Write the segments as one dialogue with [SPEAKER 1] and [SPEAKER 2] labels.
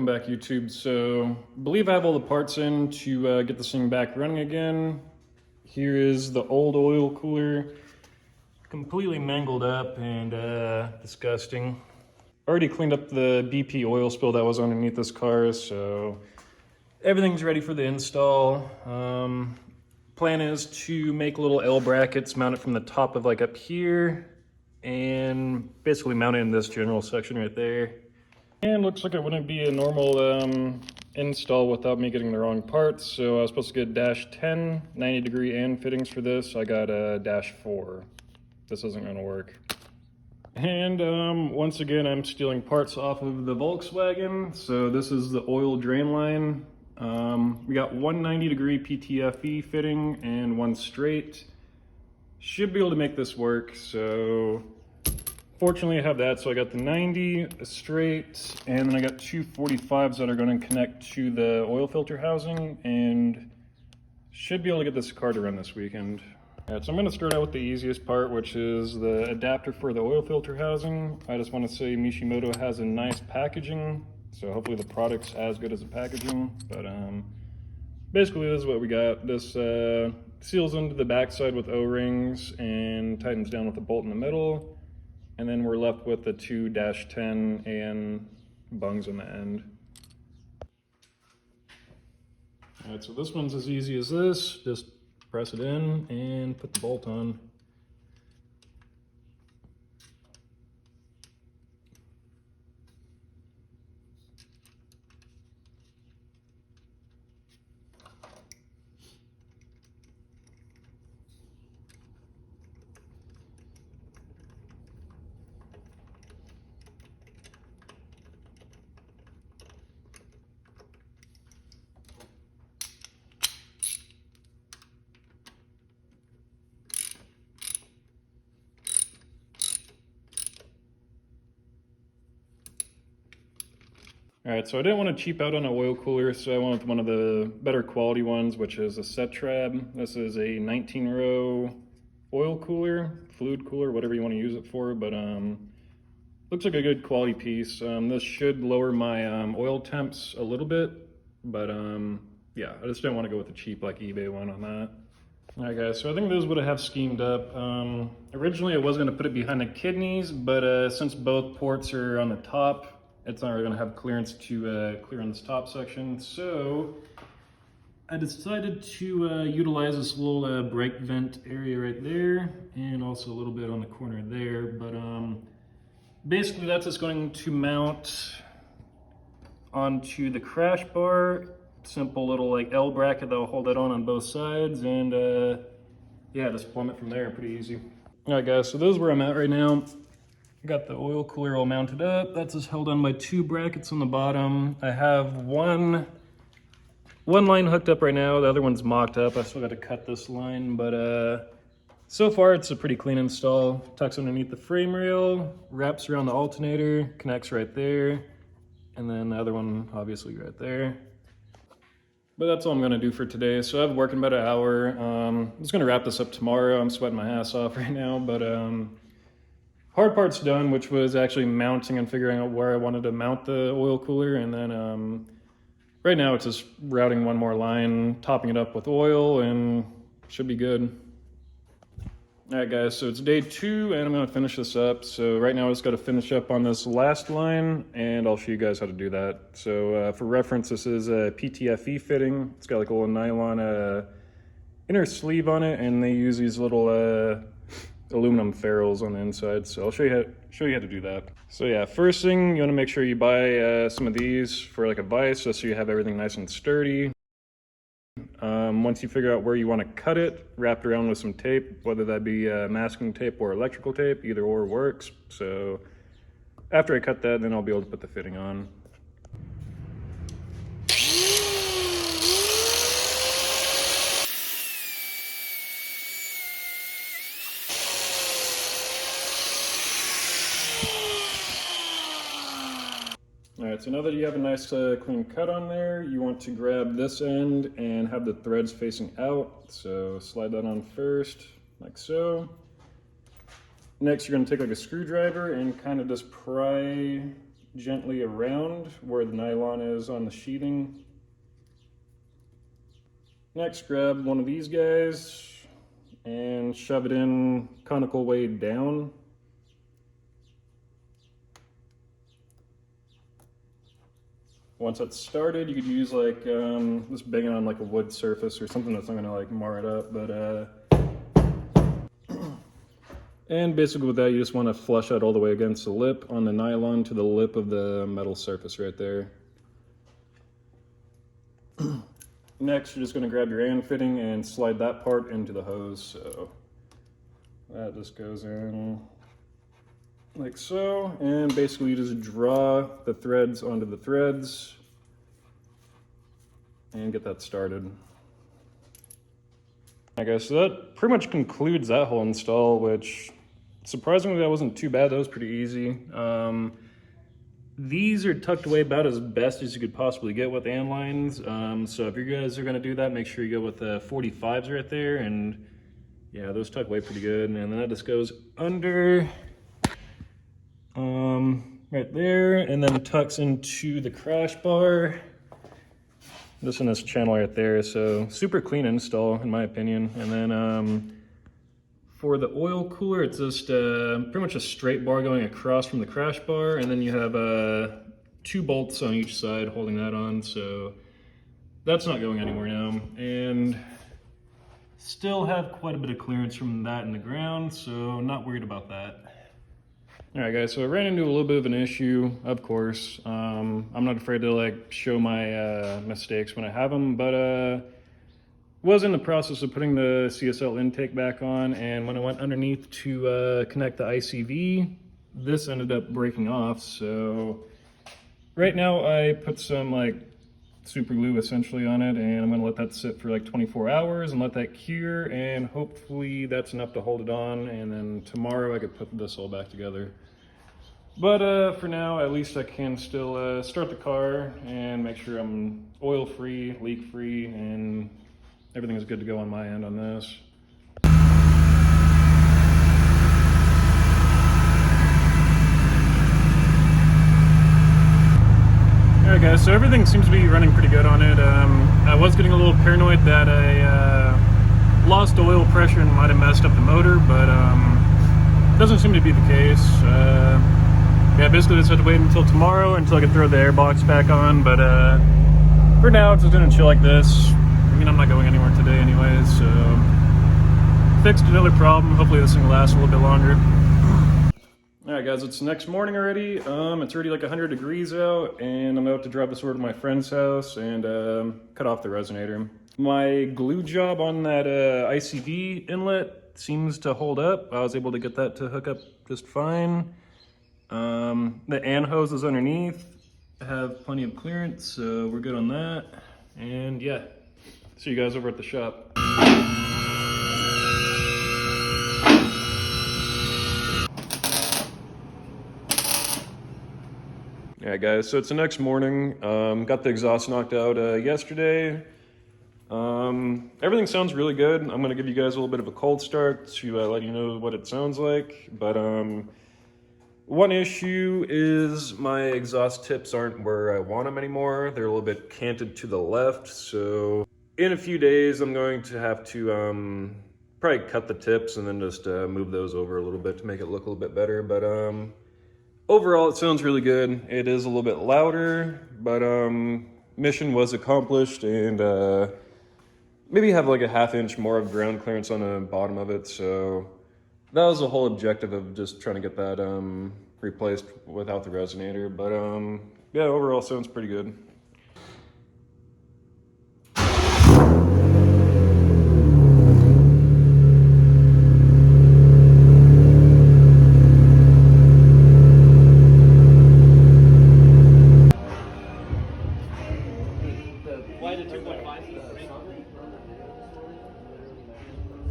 [SPEAKER 1] welcome back YouTube. So I believe I have all the parts in to get this thing back running again. Here is the old oil cooler, completely mangled up and disgusting. Already cleaned up the BP oil spill that was underneath this car, so everything's ready for the install. Plan is to make little L brackets, mount it from the top of like up here, and basically mount it in this general section right there. And looks like it wouldn't be a normal install without me getting the wrong parts. So I was supposed to get -10, 90-degree and fittings for this. I got a -4. This isn't gonna work. And once again, I'm stealing parts off of the Volkswagen. So this is the oil drain line. We got one 90-degree PTFE fitting and one straight. Should be able to make this work. So fortunately I have that. So I got the 90, a straight, and then I got two 45s that are going to connect to the oil filter housing, and should be able to get this car to run this weekend. All right, so I'm going to start out with the easiest part, which is the adapter for the oil filter housing. I just want to say Mishimoto has a nice packaging, so hopefully the product's as good as the packaging. But basically this is what we got. This seals into the backside with O-rings and tightens down with a bolt in the middle. And then we're left with the two -10 and bungs on the end. All right, so this one's as easy as this. Just press it in and put the bolt on. All right, so I didn't want to cheap out on an oil cooler, so I went with one of the better quality ones, which is a Setrab. This is a 19-row oil cooler, fluid cooler, whatever you want to use it for, but looks like a good quality piece. This should lower my oil temps a little bit, but yeah, I just didn't want to go with the cheap like eBay one on that. All right, guys, so I think this is what I have schemed up. Originally, I was going to put it behind the kidneys, but since both ports are on the top, it's not really going to have clearance to clear on this top section. So I decided to utilize this little brake vent area right there, and also a little bit on the corner there. But basically that's just going to mount onto the crash bar. Simple little like L bracket that will hold it on both sides, and yeah, just plumb it from there, pretty easy. All right, guys, so this is where I'm at right now. Got the oil cooler all mounted up. That's just held on by two brackets on the bottom. I have one line hooked up right now. The other one's mocked up. I still got to cut this line, but so far it's a pretty clean install. Tucks underneath the frame rail, wraps around the alternator, connects right there, and then the other one obviously right there. But that's all I'm gonna do for today. So I've worked about an hour. I'm just gonna wrap this up tomorrow. I'm sweating my ass off right now, but hard part's done, which was actually mounting and figuring out where I wanted to mount the oil cooler. And then right now it's just routing one more line, topping it up with oil, and should be good. All right, guys, so it's day 2 and I'm gonna finish this up. So right now I just gotta finish up on this last line, and I'll show you guys how to do that. So for reference, this is a PTFE fitting. It's got like a little nylon inner sleeve on it, and they use these little aluminum ferrules on the inside. So I'll show you how to do that. So yeah, first thing, you want to make sure you buy some of these for like a vise, just so you have everything nice and sturdy. Once you figure out where you want to cut it, wrap it around with some tape, whether that be masking tape or electrical tape, either or works. So after I cut that, then I'll be able to put the fitting on. All right, so now that you have a nice clean cut on there, you want to grab this end and have the threads facing out. So slide that on first, like so. Next, you're gonna take like a screwdriver and kind of just pry gently around where the nylon is on the sheathing. Next, grab one of these guys and shove it in conical way down. Once that's started, you could use like just bang it on like a wood surface or something that's not gonna like mar it up, but and basically with that, you just want to flush out all the way against the lip on the nylon to the lip of the metal surface right there. Next, you're just going to grab your and fitting and slide that part into the hose. So that just goes in like so, and basically you just draw the threads onto the threads and get that started. Okay, so that pretty much concludes that whole install, which surprisingly that wasn't too bad. That was pretty easy. These are tucked away about as best as you could possibly get with and lines. So if you guys are gonna do that, make sure you go with the 45s right there, and yeah, those tuck away pretty good. And then that just goes under right there, and then tucks into the crash bar. Just in this channel right there. So super clean install in my opinion. And then for the oil cooler, it's just pretty much a straight bar going across from the crash bar, and then you have 2 bolts on each side holding that on, so that's not going anywhere now. And still have quite a bit of clearance from that in the ground, so not worried about that. All right guys, so I ran into a little bit of an issue, of course. I'm not afraid to like show my mistakes when I have them, but was in the process of putting the CSL intake back on, and when I went underneath to connect the ICV, this ended up breaking off. So right now I put some like super glue essentially on it, and I'm gonna let that sit for like 24 hours and let that cure, and hopefully that's enough to hold it on, and then tomorrow I could put this all back together. But for now, at least I can still start the car and make sure I'm oil free, leak free, and everything is good to go on my end on this. Alright guys, so everything seems to be running pretty good on it. I was getting a little paranoid that I lost oil pressure and might have messed up the motor, but doesn't seem to be the case. Yeah, basically just have to wait until tomorrow until I can throw the airbox back on, but for now it's just gonna chill like this. I mean, I'm not going anywhere today anyways, so fixed another problem. Hopefully this thing will last a little bit longer. Alright guys, it's next morning already. It's already like 100 degrees out, and I'm about to drop this over to my friend's house and cut off the resonator. My glue job on that ICV inlet seems to hold up. I was able to get that to hook up just fine. The AN hose is underneath. I have plenty of clearance, so we're good on that. And yeah, see you guys over at the shop. Yeah guys, so it's the next morning. Got the exhaust knocked out yesterday. Everything sounds really good. I'm gonna give you guys a little bit of a cold start to let you know what it sounds like. But one issue is my exhaust tips aren't where I want them anymore. They're a little bit canted to the left. So in a few days, I'm going to have to probably cut the tips and then just move those over a little bit to make it look a little bit better. But overall, it sounds really good. It is a little bit louder, but mission was accomplished, and maybe have like a ½ inch more of ground clearance on the bottom of it. So that was the whole objective of just trying to get that replaced without the resonator. But yeah, overall sounds pretty good.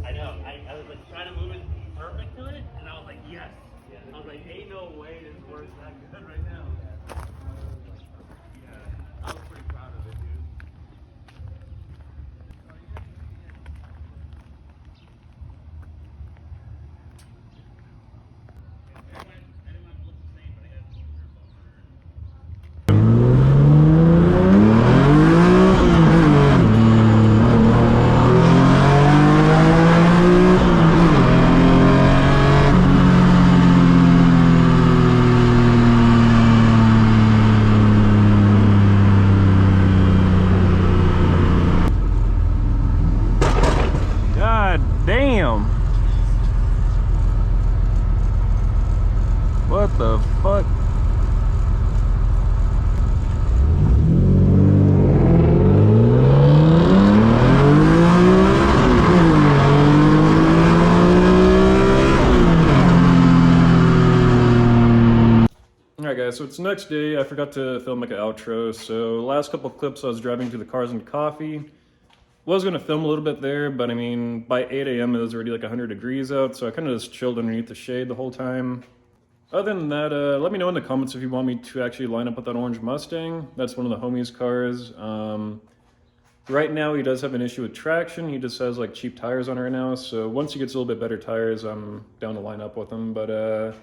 [SPEAKER 2] I know. I was like trying to move it perfect to it, and I was like, yes. I was like, ain't no way this works that good right now. Yeah. I was pretty proud of it, dude.
[SPEAKER 1] What the fuck? Alright guys, so it's the next day. I forgot to film like an outro. So last couple clips I was driving to the Cars and Coffee. Was going to film a little bit there, but I mean, by 8 a.m. it was already like 100 degrees out, so I kind of just chilled underneath the shade the whole time. Other than that, let me know in the comments if you want me to actually line up with that orange Mustang. That's one of the homies' cars. Right now he does have an issue with traction. He just has like cheap tires on it right now, so once he gets a little bit better tires, I'm down to line up with him. But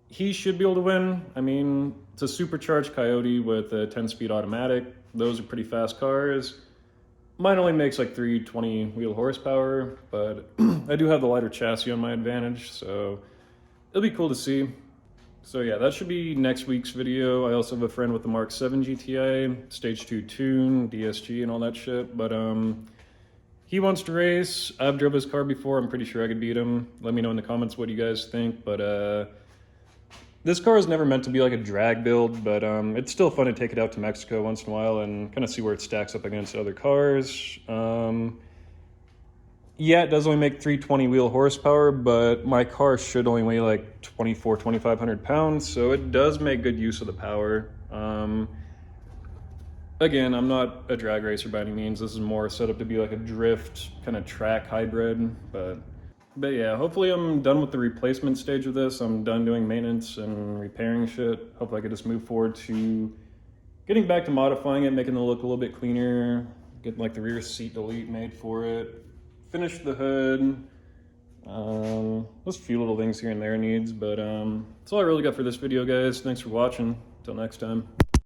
[SPEAKER 1] he should be able to win. I mean, it's a supercharged Coyote with a 10-speed automatic. Those are pretty fast cars. Mine only makes like 320 wheel horsepower, but I do have the lighter chassis on my advantage, so it'll be cool to see. So yeah, that should be next week's video. I also have a friend with the Mark 7 GTI, Stage 2 tune, DSG and all that shit, but he wants to race. I've drove his car before. I'm pretty sure I could beat him. Let me know in the comments what you guys think, but this car is never meant to be like a drag build, but it's still fun to take it out to Mexico once in a while and kind of see where it stacks up against other cars. Yeah, it does only make 320 wheel horsepower, but my car should only weigh like 2,500 pounds, so it does make good use of the power. Again, I'm not a drag racer by any means. This is more set up to be like a drift kind of track hybrid, but yeah, hopefully I'm done with the replacement stage of this. I'm done doing maintenance and repairing shit. Hopefully I can just move forward to getting back to modifying it, making it look a little bit cleaner, getting like the rear seat delete made for it, finish the hood. Just a few little things here and there needs, but that's all I really got for this video, guys. Thanks for watching. Till next time.